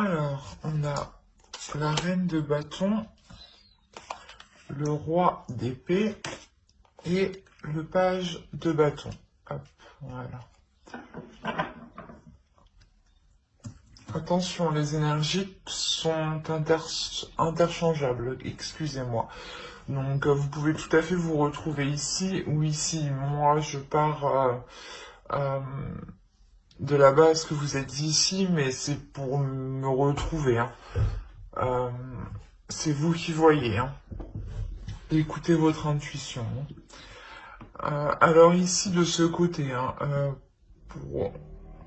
Alors, on a la reine de bâton, le roi d'épée et le page de bâton. Hop, voilà. Attention, les énergies sont interchangeables, excusez-moi. Donc, vous pouvez tout à fait vous retrouver ici ou ici. Moi, je pars de la base que vous êtes ici, mais c'est pour me retrouver. Hein. C'est vous qui voyez. Hein. Écoutez votre intuition. Alors ici, de ce côté, hein,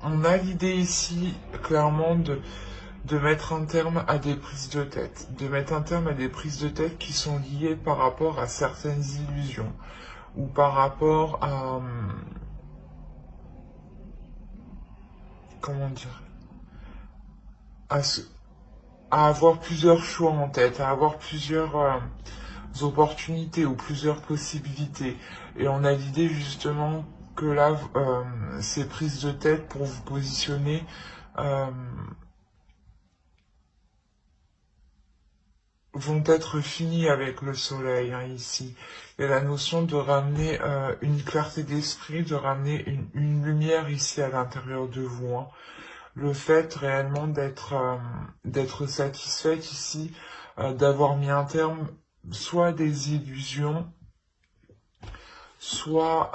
on a l'idée ici, clairement, de mettre un terme à des prises de tête. De mettre un terme à des prises de tête qui sont liées par rapport à certaines illusions. Ou par rapport à... comment dire, à avoir plusieurs choix en tête, à avoir plusieurs opportunités ou plusieurs possibilités. Et on a l'idée justement que là, ces prises de tête pour vous positionner vont être finies avec le soleil, hein, ici. Il y a la notion de ramener une clarté d'esprit, de ramener une lumière ici à l'intérieur de vous. Hein. Le fait réellement d'être satisfaite ici, d'avoir mis un terme soit à des illusions, soit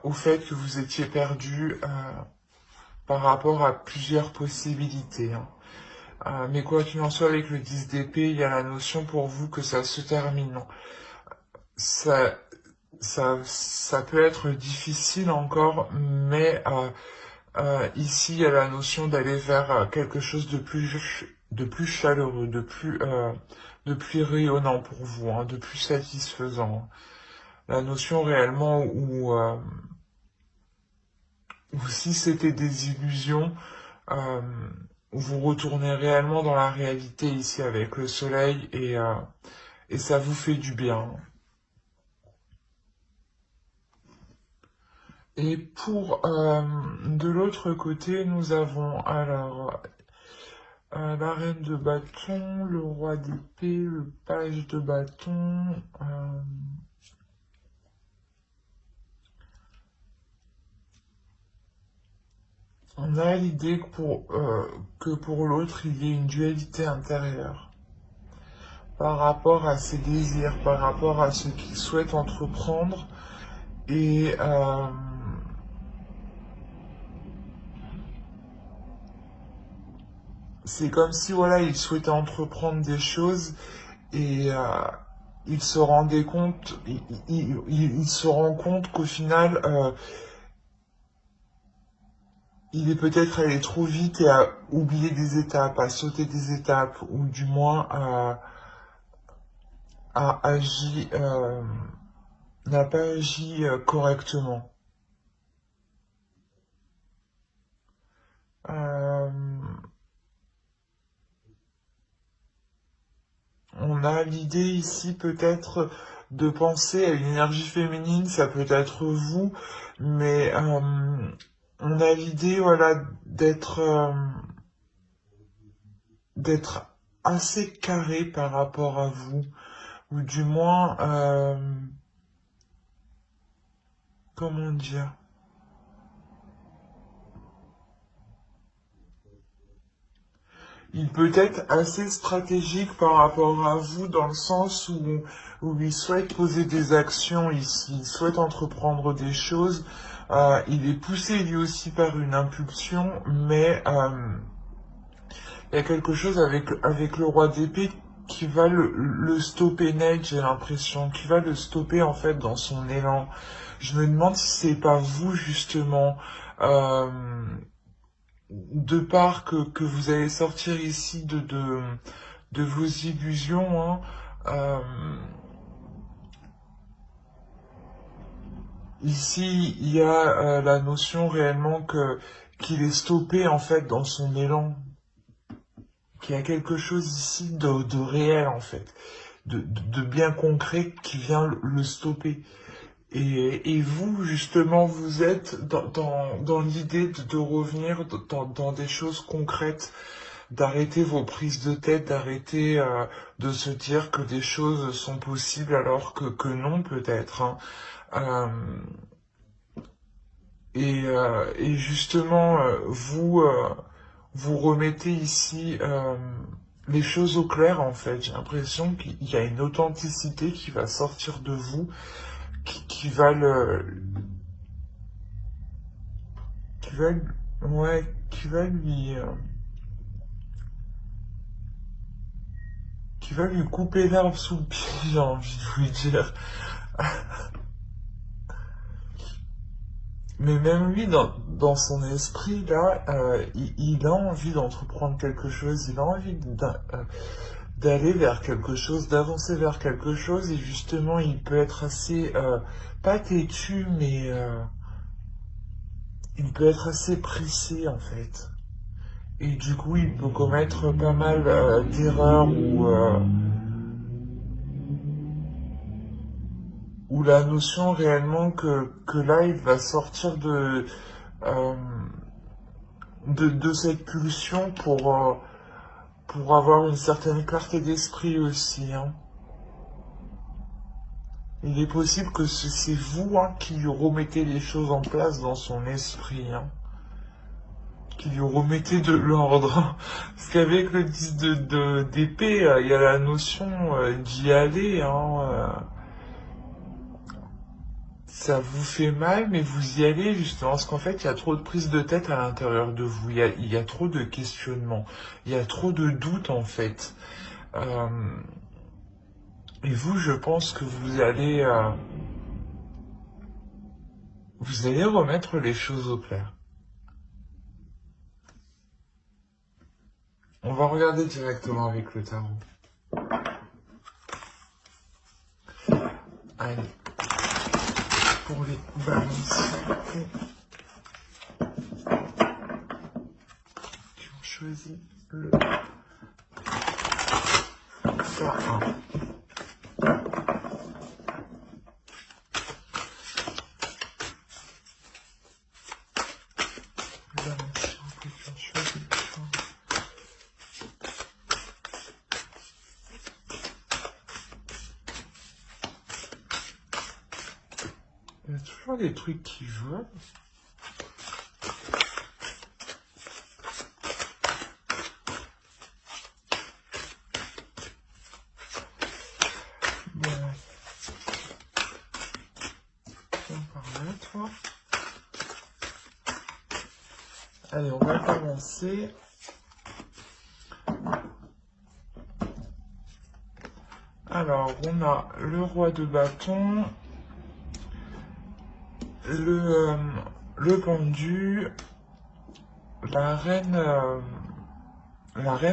au fait que vous étiez perdu par rapport à plusieurs possibilités. Hein. Mais quoi qu'il en soit, avec le 10 d'épée, il y a la notion pour vous que ça se termine. Ça peut être difficile encore, mais ici, il y a la notion d'aller vers quelque chose de plus chaleureux, de plus rayonnant pour vous, hein, de plus satisfaisant. La notion réellement où si c'était des illusions, vous retournez réellement dans la réalité ici avec le soleil et ça vous fait du bien. Et pour de l'autre côté, nous avons alors la reine de bâton, le roi d'épée, le page de bâton. On a l'idée que pour l'autre, il y ait une dualité intérieure par rapport à ses désirs, par rapport à ce qu'il souhaite entreprendre et c'est comme si voilà, il souhaitait entreprendre des choses et il se rendait compte, il se rend compte qu'au final, il est peut-être allé trop vite et a oublié des étapes, a sauté des étapes, ou du moins a agi, n'a pas agi correctement. On a l'idée ici peut-être de penser à une énergie féminine, ça peut être vous, mais on a l'idée voilà d'être assez carré par rapport à vous, ou du moins comment dire, il peut être assez stratégique par rapport à vous dans le sens où il souhaite poser des actions ici, il souhaite entreprendre des choses, il est poussé lui aussi par une impulsion, mais il y a quelque chose avec le roi d'épée qui va le stopper net, j'ai l'impression, qui va le stopper en fait dans son élan. Je me demande si c'est pas vous justement, euh, de part que vous allez sortir ici de vos illusions, hein, ici il y a la notion réellement qu'il est stoppé en fait dans son élan, qu'il y a quelque chose ici de réel en fait, de bien concret qui vient le stopper. Et vous, justement, vous êtes dans l'idée de revenir dans des choses concrètes, d'arrêter vos prises de tête, d'arrêter de se dire que des choses sont possibles alors que non peut-être, hein. Et justement, vous remettez ici les choses au clair en fait. J'ai l'impression qu'il y a une authenticité qui va sortir de vous, qui va qui va, ouais, qui va lui couper l'herbe sous le pied, j'ai envie de vous dire. Mais même lui, dans son esprit, là, il a envie d'entreprendre quelque chose, il a envie d'aller vers quelque chose, d'avancer vers quelque chose, et justement, il peut être assez, pas têtu, mais il peut être assez pressé, en fait. Et du coup, il peut commettre pas mal d'erreurs ou la notion réellement que là, il va sortir euh, de cette pulsion pour avoir une certaine clarté d'esprit aussi, hein. Il est possible que c'est vous, hein, qui lui remettez les choses en place dans son esprit, hein, qui lui remettez de l'ordre. Parce qu'avec le 10 d'épée, il y a la notion d'y aller, hein. Ça vous fait mal, mais vous y allez justement, parce qu'en fait, il y a trop de prise de tête à l'intérieur de vous, il y a trop de questionnements, il y a trop de doutes en fait. Euh, et vous, je pense que vous allez remettre les choses au clair. On va regarder directement avec le tarot. Allez, pour les balances qui ont choisi le ça. Il y a toujours des trucs qui jouent. Bon. On part là, toi. Allez, on va commencer. Alors, on a le roi de bâton, le pendu, la reine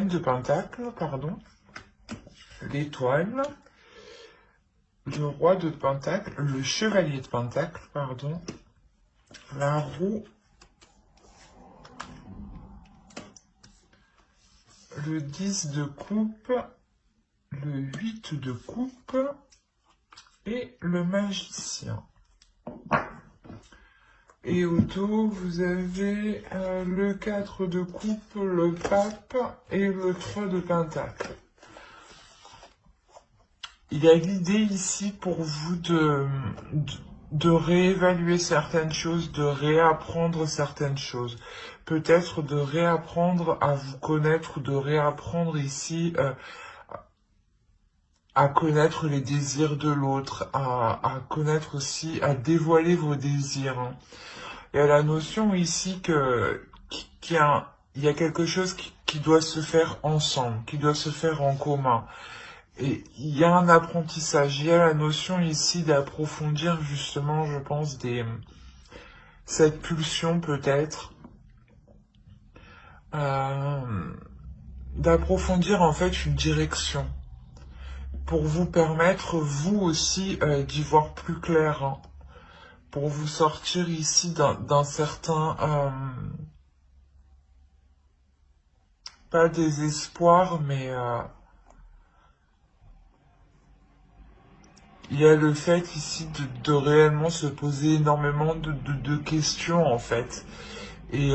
de pentacle, pardon, l'étoile, le roi de pentacle, le chevalier de pentacle, pardon, la roue, le 10 de coupe, le 8 de coupe et le magicien. Et au dos, vous avez le 4 de coupe, le pape et le 3 de pentacle. Il y a l'idée ici pour vous de réévaluer certaines choses, de réapprendre certaines choses. Peut-être de réapprendre à vous connaître, de réapprendre ici à connaître les désirs de l'autre, à connaître aussi, à dévoiler vos désirs, hein. Il y a la notion ici qu'il y a quelque chose qui doit se faire ensemble, qui doit se faire en commun. Et il y a un apprentissage, il y a la notion ici d'approfondir justement, je pense, cette pulsion peut-être, d'approfondir en fait une direction, pour vous permettre, vous aussi, d'y voir plus clair, hein, pour vous sortir ici d'un certain, pas désespoir, mais il y a le fait ici de réellement se poser énormément de questions en fait. Et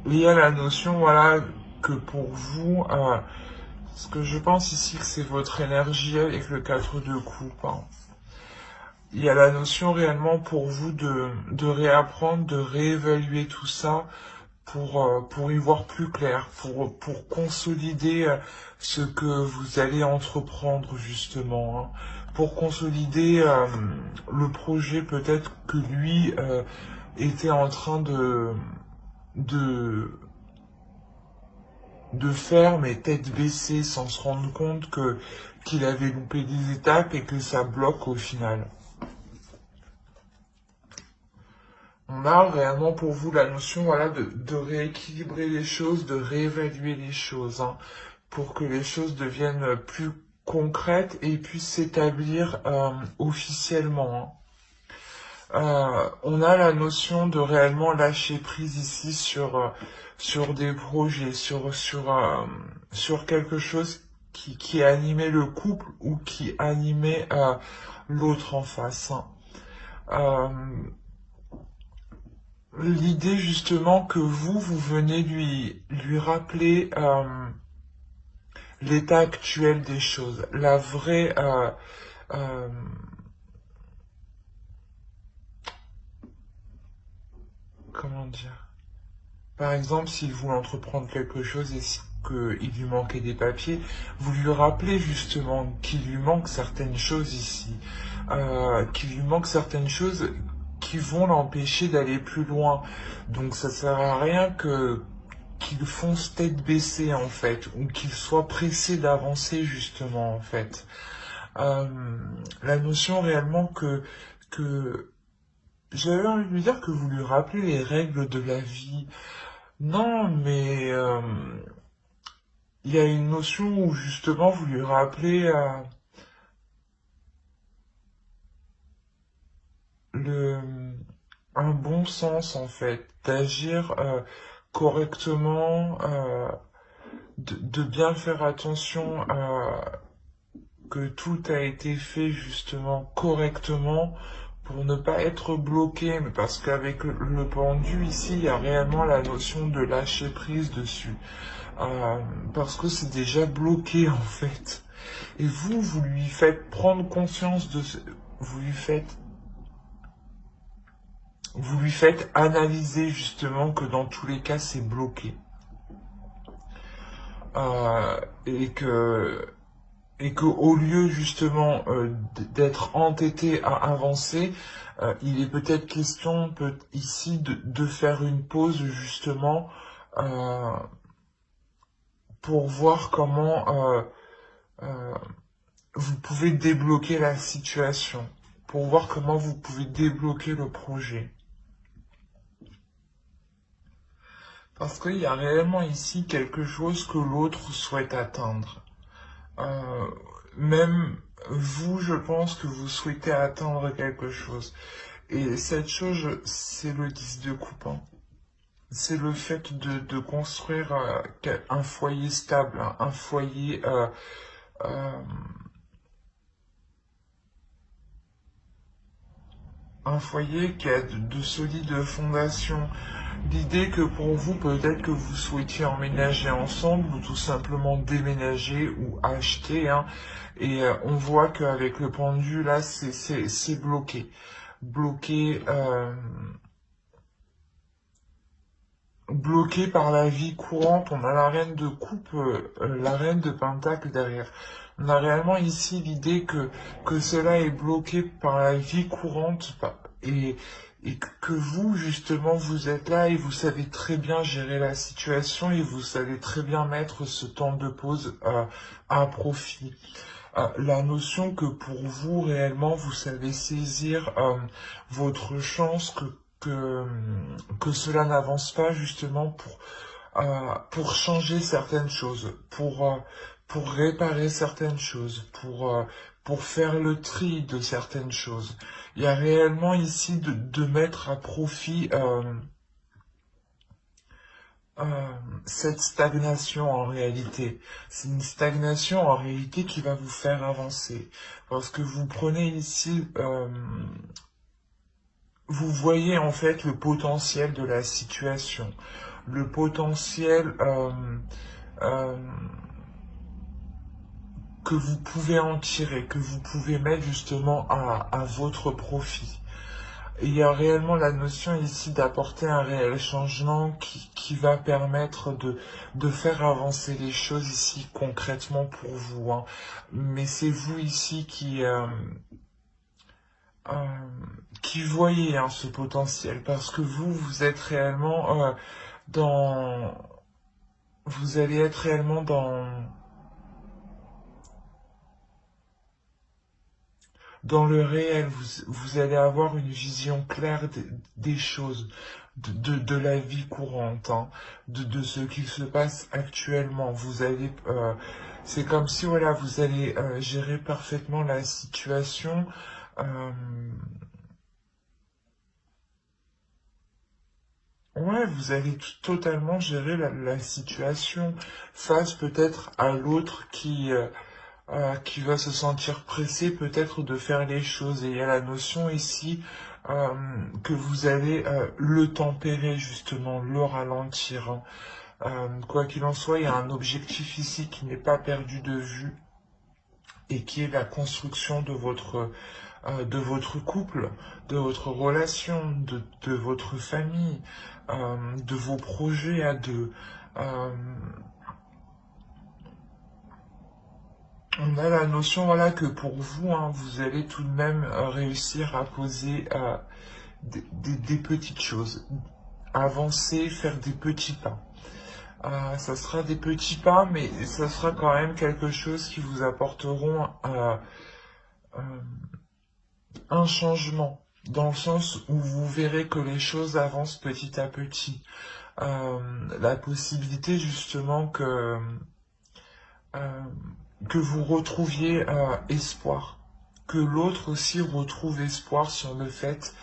il y a la notion, voilà, que pour vous, ce que je pense ici que c'est votre énergie avec le 4 de coupe, hein. Il y a la notion réellement pour vous de réapprendre, de réévaluer tout ça pour y voir plus clair, pour consolider ce que vous allez entreprendre justement, hein. Pour consolider le projet peut-être que lui était en train de, de faire, mais tête baissée, sans se rendre compte qu'il avait loupé des étapes et que ça bloque au final. On a réellement pour vous la notion, voilà, de rééquilibrer les choses, de réévaluer les choses, hein, pour que les choses deviennent plus concrètes et puissent s'établir officiellement, hein. On a la notion de réellement lâcher prise ici sur des projets, sur quelque chose qui animait le couple ou qui animait l'autre en face, hein. Euh, L'idée justement que vous venez lui rappeler l'état actuel des choses, la vraie, euh, comment dire, par exemple, s'il voulait entreprendre quelque chose et qu'il lui manquait des papiers, vous lui rappelez justement qu'il lui manque certaines choses ici, qu'il lui manque certaines choses qui vont l'empêcher d'aller plus loin. Donc ça sert à rien qu'il fonce tête baissée en fait, ou qu'il soit pressé d'avancer justement en fait. Euh, la notion réellement que j'avais envie de lui dire que vous lui rappelez les règles de la vie. Non, mais il y a une notion où justement vous lui rappelez le un bon sens en fait, d'agir correctement, de bien faire attention que tout a été fait justement correctement pour ne pas être bloqué, mais parce qu'avec le pendu ici, il y a réellement la notion de lâcher prise dessus. Parce que c'est déjà bloqué en fait. Et vous lui faites prendre conscience de ce... Vous lui faites analyser justement que dans tous les cas c'est bloqué. Et que au lieu justement d'être entêté à avancer, il est peut-être question ici de faire une pause justement euh, pour voir comment euh, vous pouvez débloquer la situation, pour voir comment vous pouvez débloquer le projet. Parce qu'il y a réellement ici quelque chose que l'autre souhaite atteindre. Euh, Même vous, je pense que vous souhaitez atteindre quelque chose. Et cette chose, c'est le 10 de coupe, hein. C'est le fait de construire un foyer stable, hein, euh, un foyer qui a de solides fondations. L'idée que pour vous, peut-être que vous souhaitiez emménager ensemble ou tout simplement déménager ou acheter, hein, et on voit qu'avec le pendu, là, c'est bloqué. Bloqué, bloqué par la vie courante. On a la reine de coupe, la reine de pentacle derrière. On a réellement ici l'idée que cela est bloqué par la vie courante et, et que vous, justement, vous êtes là et vous savez très bien gérer la situation et vous savez très bien mettre ce temps de pause à profit. La notion que pour vous, réellement, vous savez saisir votre chance, que, que cela n'avance pas justement pour changer certaines choses, pour réparer certaines choses, pour faire le tri de certaines choses. Il y a réellement ici de mettre à profit cette stagnation en réalité. C'est une stagnation en réalité qui va vous faire avancer. Parce que vous prenez ici, vous voyez en fait le potentiel de la situation. le potentiel euh, que vous pouvez en tirer, que vous pouvez mettre justement à votre profit. Et il y a réellement la notion ici d'apporter un réel changement qui va permettre de faire avancer les choses ici concrètement pour vous, hein. Mais c'est vous ici euh, qui voyez, hein, ce potentiel, parce que vous êtes réellement dans... Vous allez être réellement dans le réel, vous allez avoir une vision claire des choses, de la vie courante, hein, de ce qui se passe actuellement. Vous allez, c'est comme si, voilà, vous allez gérer parfaitement la situation. euh, ouais, vous allez totalement gérer la situation face peut-être à l'autre qui va se sentir pressé peut-être de faire les choses. Et il y a la notion ici que vous allez le tempérer justement, le ralentir, hein. Quoi qu'il en soit, il y a un objectif ici qui n'est pas perdu de vue et qui est la construction de votre couple, de votre relation, de votre famille, de vos projets à deux. Euh, On a la notion, voilà, que pour vous, hein, vous allez tout de même réussir à poser des petites choses, avancer, faire des petits pas. Ça sera des petits pas, mais ça sera quand même quelque chose qui vous apporteront euh, un changement, dans le sens où vous verrez que les choses avancent petit à petit. La possibilité justement euh, que vous retrouviez espoir, que l'autre aussi retrouve espoir sur le fait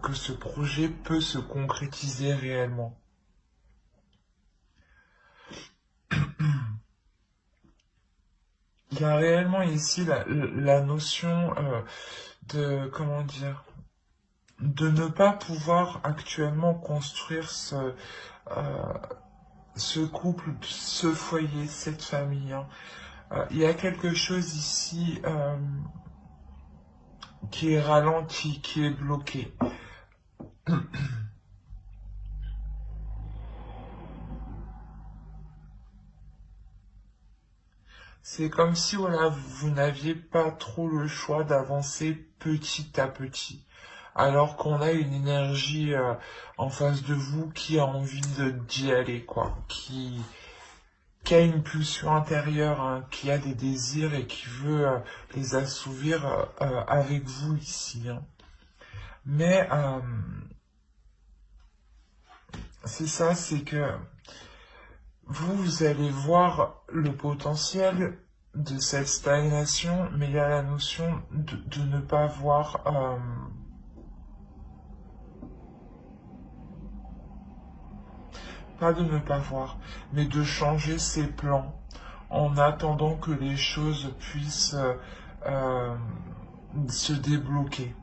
que ce projet peut se concrétiser réellement. Il y a réellement ici la notion comment dire, de ne pas pouvoir actuellement construire ce couple, ce foyer, cette famille, hein. Il y a quelque chose ici qui est ralenti, qui est bloqué. C'est comme si, voilà, vous n'aviez pas trop le choix d'avancer petit à petit, alors qu'on a une énergie en face de vous qui a envie d'y aller, quoi, qui a une pulsion intérieure, hein, qui a des désirs et qui veut les assouvir avec vous ici, hein. Mais c'est ça, c'est que vous allez voir le potentiel de cette stagnation, mais il y a la notion de ne pas voir, pas de ne pas voir, mais de changer ses plans en attendant que les choses puissent euh, se débloquer.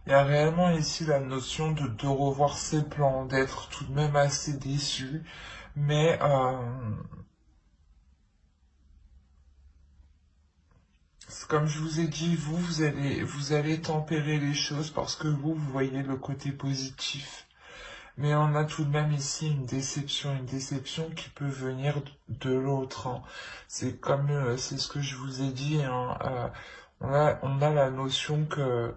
Il y a réellement ici la notion de revoir ses plans, d'être tout de même assez déçu, mais comme je vous ai dit, vous allez tempérer les choses parce que vous voyez le côté positif. Mais on a tout de même ici une déception qui peut venir de l'autre, hein. C'est comme, c'est ce que je vous ai dit, hein, on a la notion que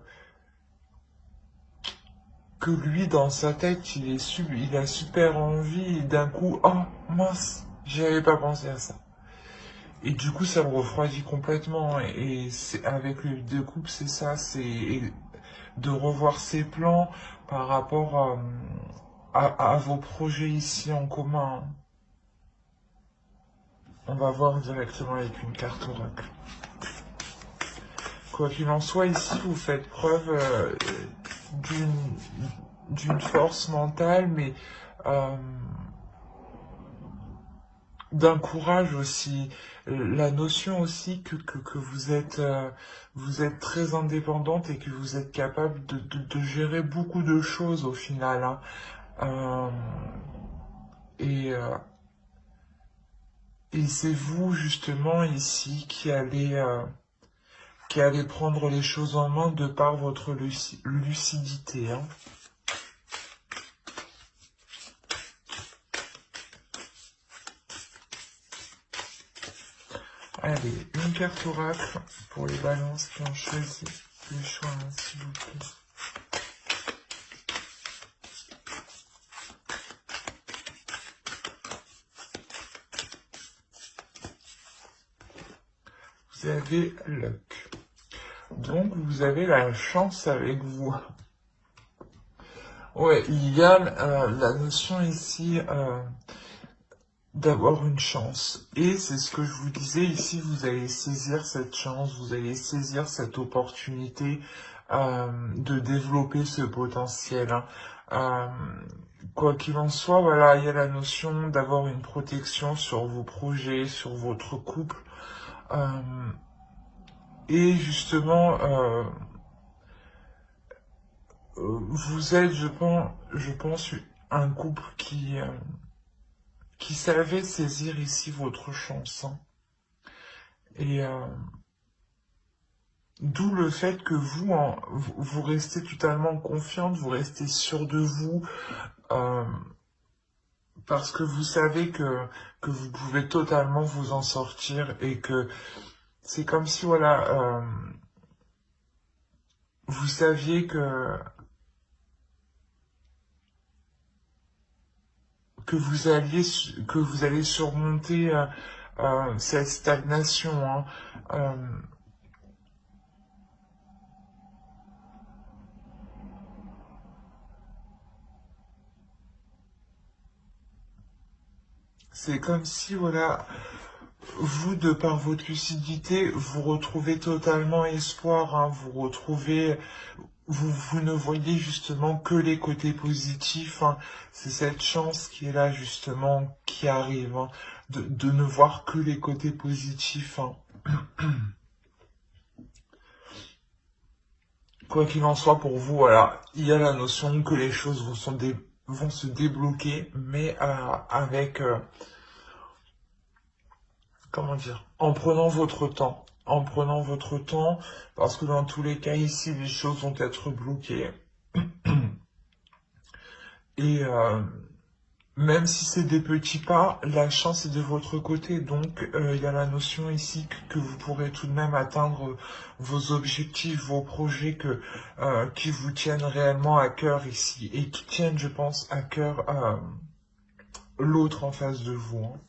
lui, dans sa tête, il a super envie, et d'un coup, oh mince, j'y avais pas pensé à ça. Et du coup, ça me refroidit complètement. Et c'est, avec le de couple, c'est ça, c'est de revoir ses plans par rapport à vos projets ici en commun. On va voir directement avec une carte oracle. Quoi qu'il en soit, ici, vous faites preuve d'une d'une force mentale, mais euh, d'un courage aussi, la notion aussi que vous êtes très indépendante et que vous êtes capable de gérer beaucoup de choses au final, hein. Euh, et, euh, et c'est vous justement ici qui allez prendre les choses en main de par votre lucidité, hein. Allez, une carte oracle pour les balances qui ont choisi le choix, hein, s'il vous plaît. Vous avez luck. Donc, vous avez la chance avec vous. Ouais, il y a la notion ici d'avoir une chance. Et c'est ce que je vous disais ici, vous allez saisir cette chance, vous allez saisir cette opportunité de développer ce potentiel, hein. Euh, Quoi qu'il en soit, voilà, il y a la notion d'avoir une protection sur vos projets, sur votre couple. Euh, et justement, vous êtes, je pense, un couple qui savait saisir ici votre chance, hein. Et d'où le fait que vous restez totalement confiante, vous restez sûr de vous, euh, parce que vous savez que vous pouvez totalement vous en sortir et que c'est comme si, voilà, vous saviez que vous allez surmonter cette stagnation, hein. Euh, c'est comme si, voilà, vous, de par votre lucidité, vous retrouvez totalement espoir, hein, vous ne voyez justement que les côtés positifs, hein. C'est cette chance qui est là, justement, qui arrive, hein, de ne voir que les côtés positifs, hein. Quoi qu'il en soit pour vous, voilà, il y a la notion que les choses vont se débloquer, mais avec, comment dire, en prenant votre temps. En prenant votre temps, parce que dans tous les cas ici, les choses vont être bloquées. Et même si c'est des petits pas, la chance est de votre côté. Donc, il y a la notion ici que vous pourrez tout de même atteindre vos objectifs, vos projets qui vous tiennent réellement à cœur ici. Et qui tiennent, je pense, à cœur l'autre en face de vous, hein.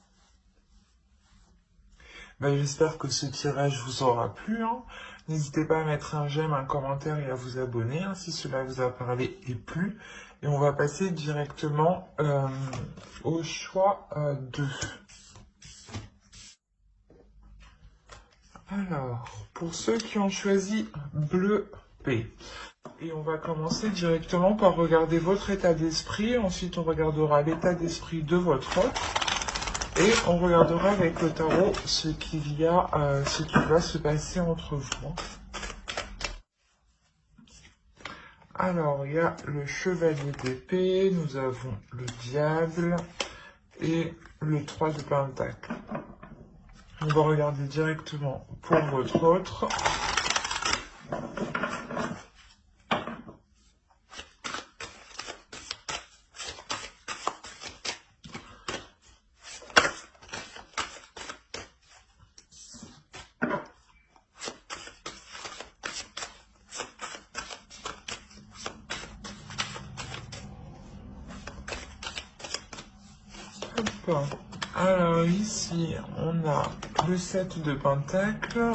Ben, j'espère que ce tirage vous aura plu, hein. N'hésitez pas à mettre un j'aime, un commentaire et à vous abonner, hein, si cela vous a parlé et plu. Et on va passer directement au choix 2. Alors, pour ceux qui ont choisi bleu P, et on va commencer directement par regarder votre état d'esprit. Ensuite, on regardera l'état d'esprit de votre hôte. Et on regardera avec le tarot ce qui va se passer entre vous. Alors, il y a le chevalier d'épée, nous avons le diable et le 3 de pentacle. On va regarder directement pour votre autre. Hop. Alors ici, on a le 7 de pentacle,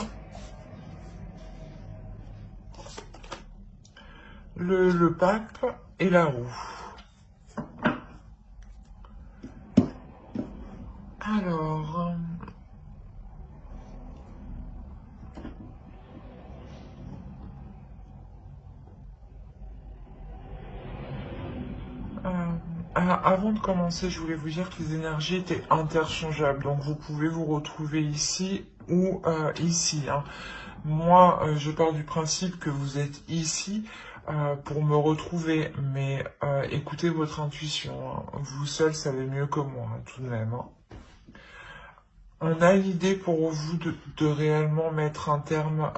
le pape et la roue. Alors, avant de commencer, je voulais vous dire que les énergies étaient interchangeables. Donc, vous pouvez vous retrouver ici ou ici, hein. Moi, je pars du principe que vous êtes ici pour me retrouver. Mais écoutez votre intuition, hein. Vous seul savez mieux que moi, hein, tout de même, hein. On a l'idée pour vous de réellement mettre un terme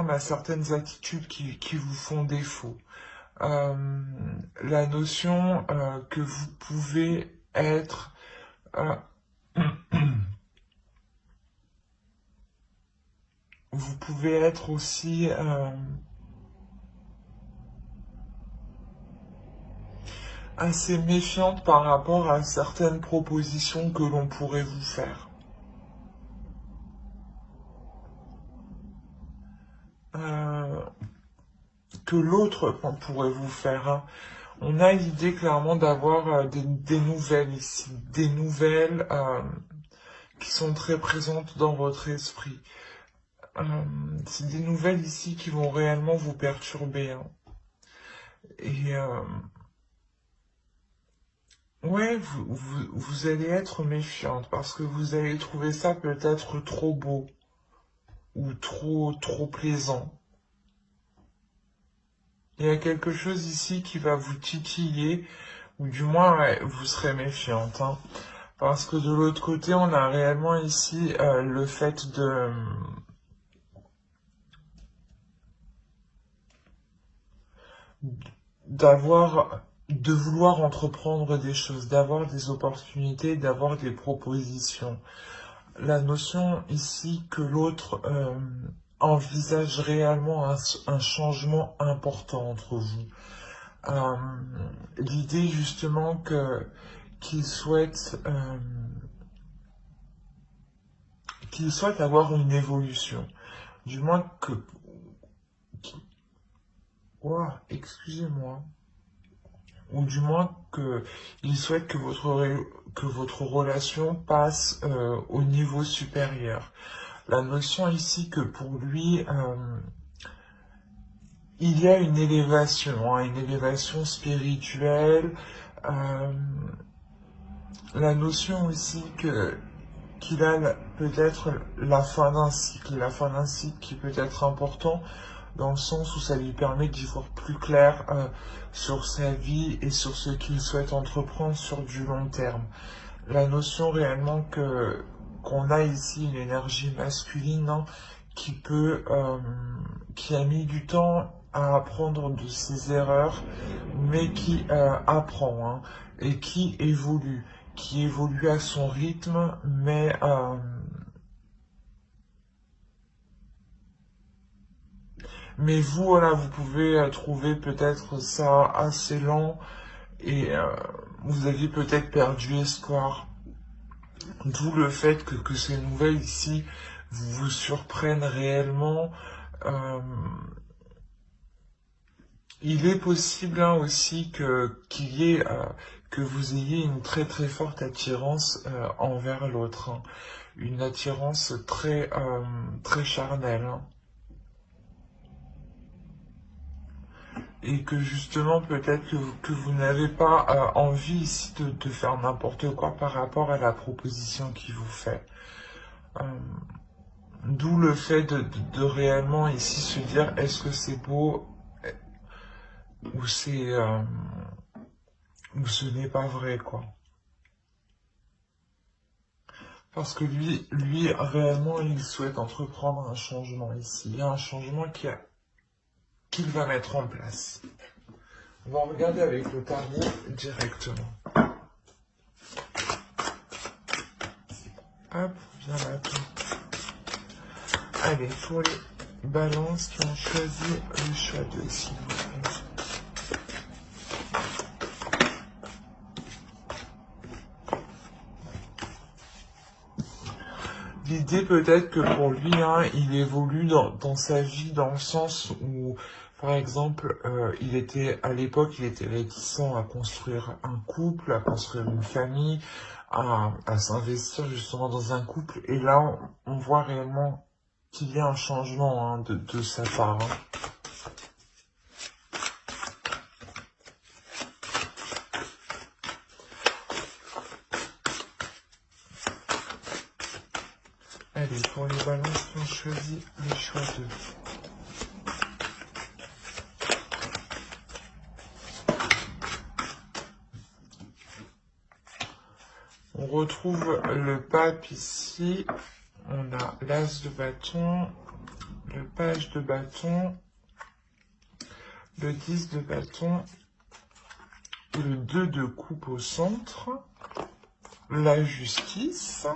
à certaines attitudes qui vous font défaut. La notion que vous pouvez être vous pouvez être aussi assez méfiante par rapport à certaines propositions que l'on pourrait vous faire. Que l'autre pourrait vous faire, hein. On a l'idée clairement d'avoir des nouvelles ici, des nouvelles qui sont très présentes dans votre esprit. C'est des nouvelles ici qui vont réellement vous perturber, hein. Et ouais, vous allez être méfiante parce que vous allez trouver ça peut-être trop beau ou trop plaisant. Il y a quelque chose ici qui va vous titiller, ou du moins ouais, vous serez méfiante, hein. Parce que de l'autre côté, on a réellement ici le fait de vouloir entreprendre des choses, d'avoir des opportunités, d'avoir des propositions. La notion ici que l'autre envisage réellement un changement important entre vous. L'idée justement qu'il souhaite avoir une évolution. Du moins que... Oh, excusez-moi. Ou du moins qu'il souhaite que votre relation passe au niveau supérieur. La notion ici que pour lui, il y a une élévation, hein, une élévation spirituelle. La notion aussi qu'il a peut-être la fin d'un cycle qui peut être important dans le sens où ça lui permet d'y voir plus clair sur sa vie et sur ce qu'il souhaite entreprendre sur du long terme. La notion réellement qu'on a ici une énergie masculine, hein, qui a mis du temps à apprendre de ses erreurs, mais qui apprend, hein, et qui évolue à son rythme, mais vous, voilà, vous pouvez trouver peut-être ça assez lent et vous aviez peut-être perdu espoir. D'où le fait que ces nouvelles ici vous surprennent réellement. Il est possible hein, aussi que vous ayez une très très forte attirance envers l'autre, hein. Une attirance très charnelle, hein. Et que justement peut-être que vous n'avez pas envie ici de faire n'importe quoi par rapport à la proposition qu'il vous fait. D'où le fait de réellement ici se dire est-ce que c'est beau ou ou ce n'est pas vrai quoi. Parce que lui réellement il souhaite entreprendre un changement ici. Il y a un changement qu'il va mettre en place. On va regarder avec le tarot directement. Hop, viens là, toi. Allez, pour les balances qui ont choisi le choix de s'il vous plaît. L'idée peut-être que pour lui, hein, il évolue dans sa vie dans le sens où, par exemple, à l'époque, il était réticent à construire un couple, à construire une famille, à s'investir justement dans un couple. Et là, on voit réellement qu'il y ait un changement hein, de sa part. Hein. Allez, pour les balances qui ont choisi les choix 2. On retrouve le pape ici. On a l'as de bâton, le page de bâton, le 10 de bâton, le 2 de coupe au centre, la justice.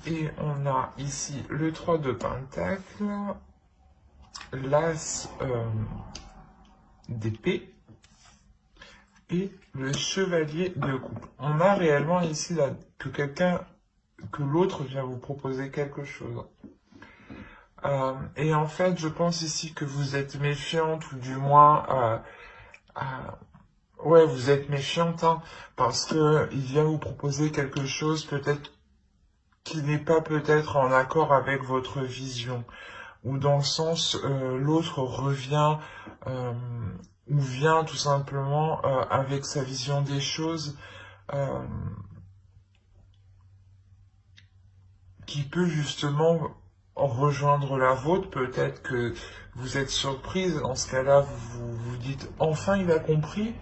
Et on a ici le 3 de pentacle, l'as d'épée et le chevalier de coupe. On a réellement ici là, que l'autre vient vous proposer quelque chose. Et en fait, je pense ici que vous êtes méfiante, ou du moins, ouais, vous êtes méfiante, hein, parce que il vient vous proposer quelque chose peut-être qui n'est pas peut-être en accord avec votre vision, ou dans le sens, l'autre revient, ou vient tout simplement avec sa vision des choses, qui peut justement rejoindre la vôtre. Peut-être que vous êtes surprise, dans ce cas-là, vous dites « enfin il a compris »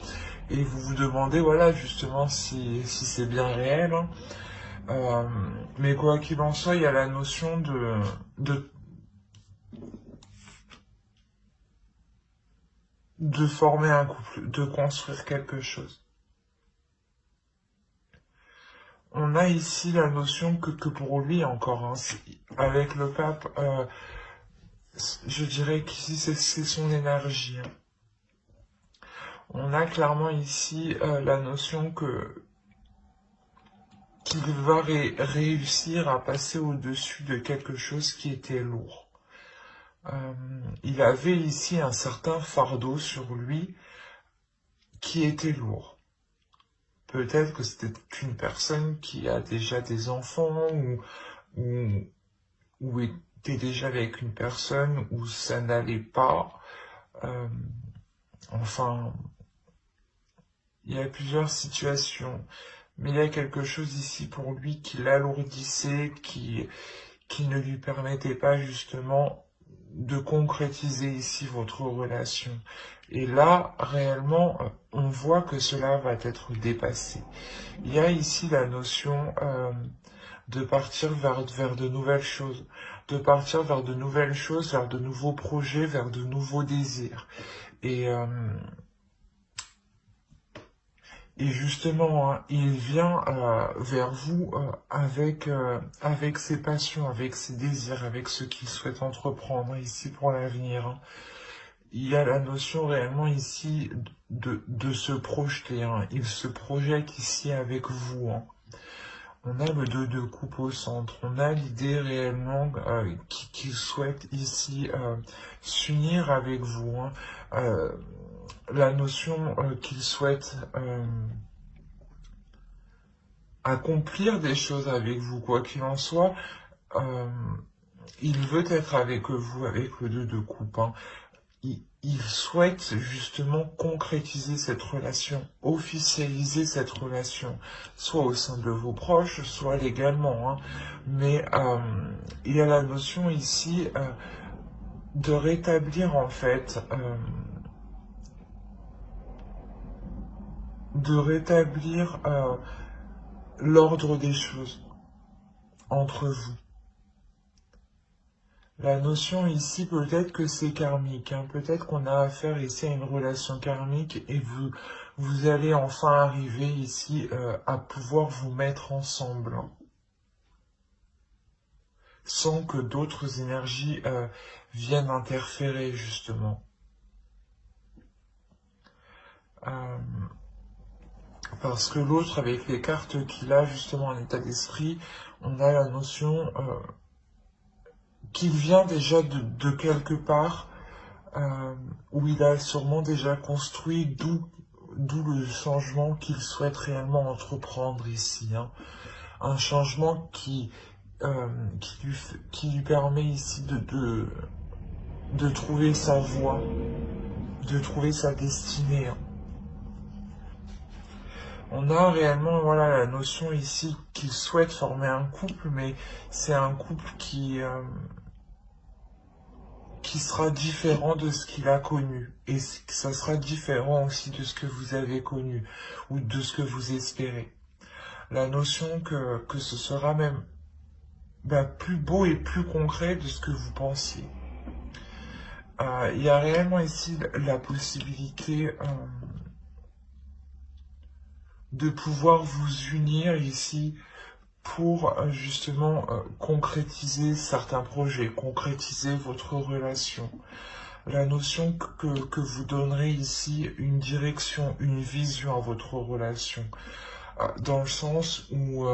et vous vous demandez, voilà, justement, si c'est bien réel. Hein. Mais quoi qu'il en soit, il y a la notion de former un couple, de construire quelque chose. On a ici la notion que pour lui encore, hein, avec le pape, je dirais qu'ici c'est son énergie. Hein. On a clairement ici la notion qu'il va réussir à passer au-dessus de quelque chose qui était lourd. Il avait ici un certain fardeau sur lui qui était lourd. Peut-être que c'était une personne qui a déjà des enfants ou était déjà avec une personne où ça n'allait pas. Enfin, il y a plusieurs situations. Mais il y a quelque chose ici pour lui qui l'alourdissait, qui ne lui permettait pas justement de concrétiser ici votre relation. Et là, réellement, on voit que cela va être dépassé. Il y a ici la notion de partir vers de nouvelles choses, de partir vers de nouvelles choses, vers de nouveaux projets, vers de nouveaux désirs. Et justement, hein, il vient vers vous avec ses passions, avec ses désirs, avec ce qu'il souhaite entreprendre ici pour l'avenir. Hein. Il y a la notion réellement ici de se projeter. Hein. Il se projette ici avec vous. Hein. On a le 2 de coupe au centre. On a l'idée réellement qu'il souhaite ici s'unir avec vous. Hein. La notion qu'il souhaite accomplir des choses avec vous, quoi qu'il en soit, il veut être avec vous, avec le 2 de coupe. Hein. Il souhaite justement concrétiser cette relation, officialiser cette relation, soit au sein de vos proches, soit légalement. Hein. Mais il y a la notion ici de rétablir en fait... l'ordre des choses entre vous. La notion ici, peut-être que c'est karmique, hein. Peut-être qu'on a affaire ici à une relation karmique et vous allez enfin arriver ici à pouvoir vous mettre ensemble, hein, sans que d'autres énergies viennent interférer justement. Parce que l'autre, avec les cartes qu'il a justement en état d'esprit, on a la notion qu'il vient déjà de quelque part où il a sûrement déjà construit, d'où le changement qu'il souhaite réellement entreprendre ici. Hein. Un changement qui qui lui permet ici de trouver sa voie, de trouver sa destinée, hein. On a réellement, voilà, la notion ici qu'il souhaite former un couple, mais c'est un couple qui sera différent de ce qu'il a connu. Et ça sera différent aussi de ce que vous avez connu, ou de ce que vous espérez. La notion que ce sera même plus beau et plus concret de ce que vous pensiez. Il y a réellement ici la possibilité de pouvoir vous unir ici pour justement concrétiser certains projets, concrétiser votre relation. La notion que vous donnerez ici une direction, une vision à votre relation, dans le sens où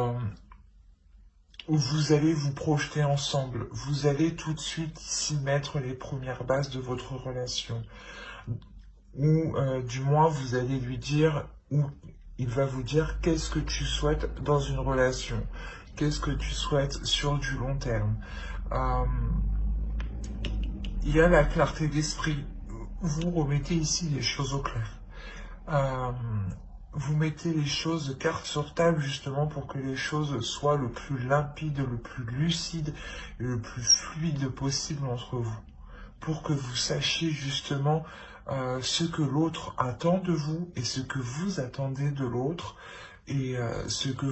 vous allez vous projeter ensemble. Vous allez tout de suite ici mettre les premières bases de votre relation. Ou du moins vous allez lui dire, ou il va vous dire qu'est-ce que tu souhaites dans une relation, qu'est-ce que tu souhaites sur du long terme. Il y a la clarté d'esprit. Vous remettez ici les choses au clair. Vous mettez les choses carte sur table justement pour que les choses soient le plus limpide, le plus lucide et le plus fluide possible entre vous. Pour que vous sachiez justement ce que l'autre attend de vous et ce que vous attendez de l'autre et ce que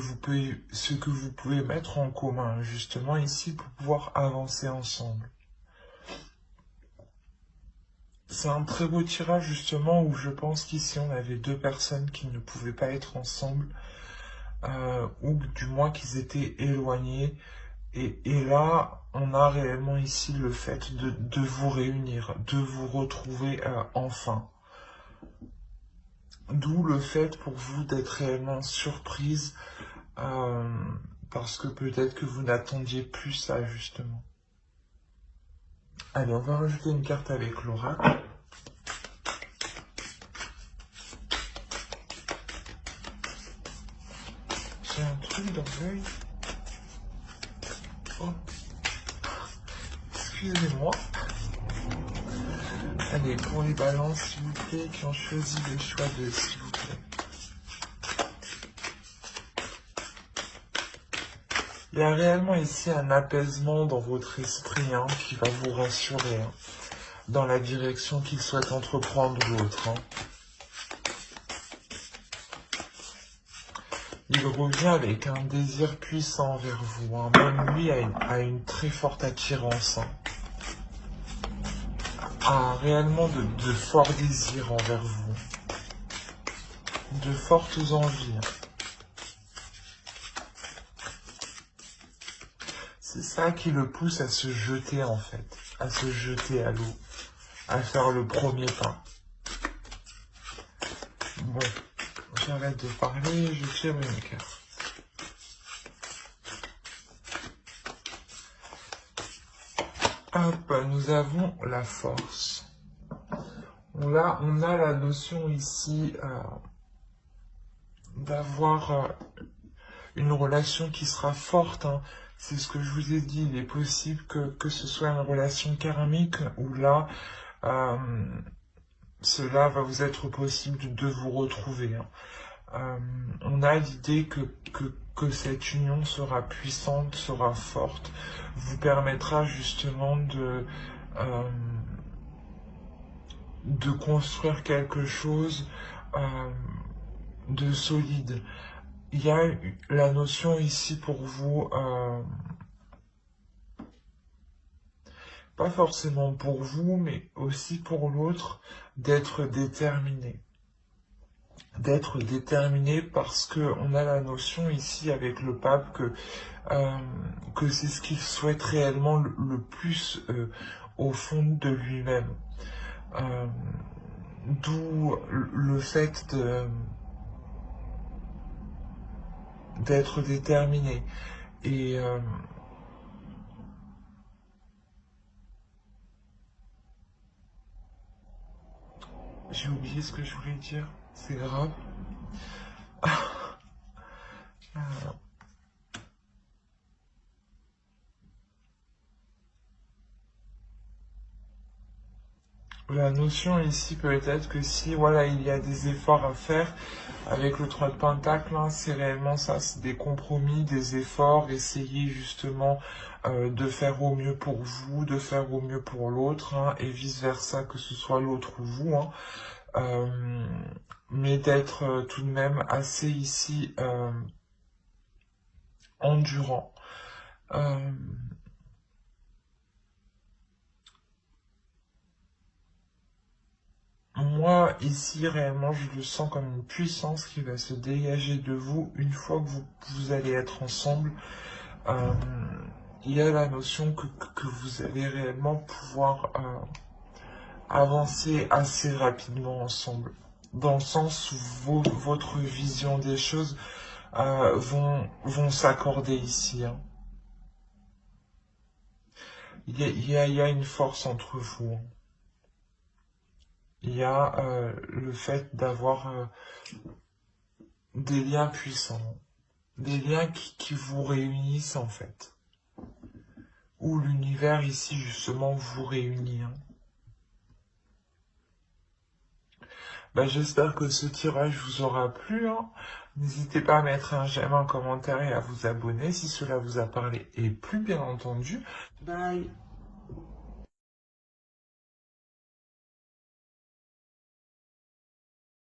vous pouvez mettre en commun justement ici pour pouvoir avancer ensemble. C'est un très beau tirage justement où je pense qu'ici on avait deux personnes qui ne pouvaient pas être ensemble ou du moins qu'ils étaient éloignés et là on a réellement ici le fait de vous réunir, de vous retrouver enfin. D'où le fait pour vous d'être réellement surprise parce que peut-être que vous n'attendiez plus ça justement. Allez, on va rajouter une carte avec l'oracle. J'ai un truc dans l'œil. Oh. Excusez-moi. Allez, pour les balances, s'il vous plaît, qui ont choisi le choix de s'il vous plaît. Il y a réellement ici un apaisement dans votre esprit qui va vous rassurer dans la direction qu'il souhaite entreprendre l'autre. Il revient avec un désir puissant envers vous. Même lui a une très forte attirance. A réellement de forts désirs envers vous. De fortes envies. C'est ça qui le pousse à se jeter en fait. À se jeter à l'eau. À faire le premier pas. Bon. J'arrête de parler, je tire une carte. Hop, nous avons la force. Là, on a la notion ici d'avoir une relation qui sera forte. C'est ce que je vous ai dit. Il est possible que ce soit une relation karmique où là, cela va vous être possible de vous retrouver. On a l'idée que cette union sera puissante, sera forte, vous permettra justement de construire quelque chose de solide. Il y a la notion ici pour vous, pas forcément pour vous, mais aussi pour l'autre, d'être déterminé. D'être déterminé parce qu'on a la notion ici avec le pape que c'est ce qu'il souhaite réellement le plus au fond de lui-même. D'où le fait d'être déterminé. Et j'ai oublié ce que je voulais dire. C'est grave. La notion ici peut être que si voilà il y a des efforts à faire avec le 3 de Pentacle, hein, c'est réellement ça, c'est des compromis, des efforts, essayer justement de faire au mieux pour vous, de faire au mieux pour l'autre, hein, et vice versa, que ce soit l'autre ou vous, hein. Euh, mais d'être tout de même assez ici endurant. Euh, Moi, ici, réellement, je le sens comme une puissance qui va se dégager de vous une fois que vous allez être ensemble. Euh, il y a la notion que vous allez réellement pouvoir avancer assez rapidement ensemble. Dans le sens où votre vision des choses vont s'accorder ici, hein. Il y a une force entre vous, hein. Il y a le fait d'avoir des liens puissants. Des liens qui vous réunissent en fait. Où l'univers ici justement vous réunit, hein. Bah, j'espère que ce tirage vous aura plu, hein. N'hésitez pas à mettre un j'aime, un commentaire et à vous abonner si cela vous a parlé. Et plus bien entendu, bye.